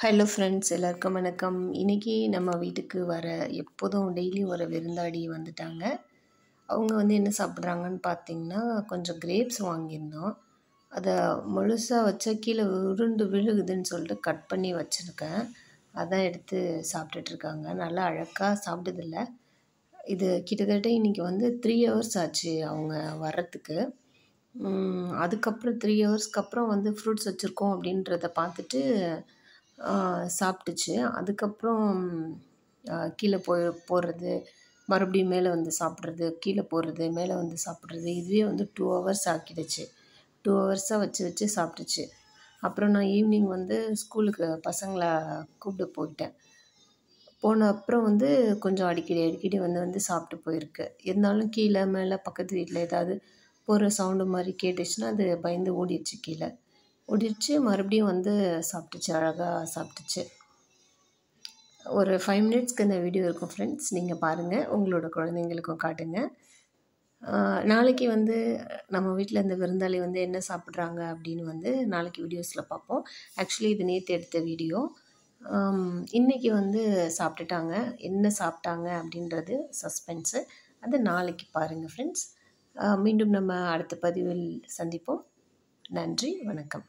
Hello friends, எல்லாருக்கும் வணக்கம். இன்றைக்கி நம்ம வீட்டுக்கு வர எப்போதும் டெய்லி ஒரு விருந்தாடி வந்துட்டாங்க. அவங்க என்ன சாப்பிட்றாங்கன்னு பார்த்திங்கன்னா, கொஞ்சம் கிரேப்ஸ் வாங்கியிருந்தோம். அதை முழுசாக வச்சா கீழே உருண்டு விழுகுதுன்னு சொல்லிட்டு கட் பண்ணி வச்சுருக்கேன். அதான் எடுத்து சாப்பிட்டுட்ருக்காங்க. நல்லா அழகாக சாப்பிட்டதில்ல. இது கிட்டத்தட்ட இன்றைக்கி 3 ஹவர்ஸ் ஆச்சு அவங்க வர்றதுக்கு. அதுக்கப்புறம் 3 ஹவர்ஸ்க்கு அப்புறம் ஃப்ரூட்ஸ் வச்சுருக்கோம் அப்படின்றத பார்த்துட்டு சாப்பிட்டுச்சு. அதுக்கப்புறம் கீழே போடுறது, மறுபடியும் மேலே சாப்பிட்றது, கீழே போடுறது, மேலே சாப்பிட்றது, இதுவே 2 ஹவர்ஸ் ஆக்கிடுச்சு. 2 ஹவர்ஸாக வச்சு வச்சு சாப்பிட்டுச்சு. அப்புறம் நான் ஈவினிங் ஸ்கூலுக்கு பசங்களை கூப்பிட்டு போயிட்டேன். போன அப்புறம் கொஞ்சம் அடிக்கடி சாப்பிட்டு போயிருக்கு. இருந்தாலும் கீழே மேலே பக்கத்து வீட்டில் ஏதாவது போகிற சவுண்டு மாதிரி கேட்டுச்சுன்னா அது பயந்து ஓடிடுச்சு. கீழே ஓடிடுச்சு, மறுபடியும் சாப்பிட்டுச்சு, அழகாக சாப்பிட்டுச்சு. ஒரு 5 மினிட்ஸ்க்கு இந்த வீடியோ இருக்கும் ஃப்ரெண்ட்ஸ், நீங்கள் பாருங்கள், உங்களோட குழந்தைங்களுக்கும் காட்டுங்க. நாளைக்கு நம்ம வீட்டில் இந்த விருந்தாளி என்ன சாப்பிட்றாங்க அப்படின்னு நாளைக்கு வீடியோஸில் பார்ப்போம். ஆக்சுவலி இது நேற்று எடுத்த வீடியோ. இன்றைக்கி சாப்பிட்டுட்டாங்க. என்ன சாப்பிட்டாங்க அப்படின்றது சஸ்பென்ஸு. அது நாளைக்கு பாருங்கள் ஃப்ரெண்ட்ஸ். மீண்டும் நம்ம அடுத்த பதிவில் சந்திப்போம். நன்றி, வணக்கம்.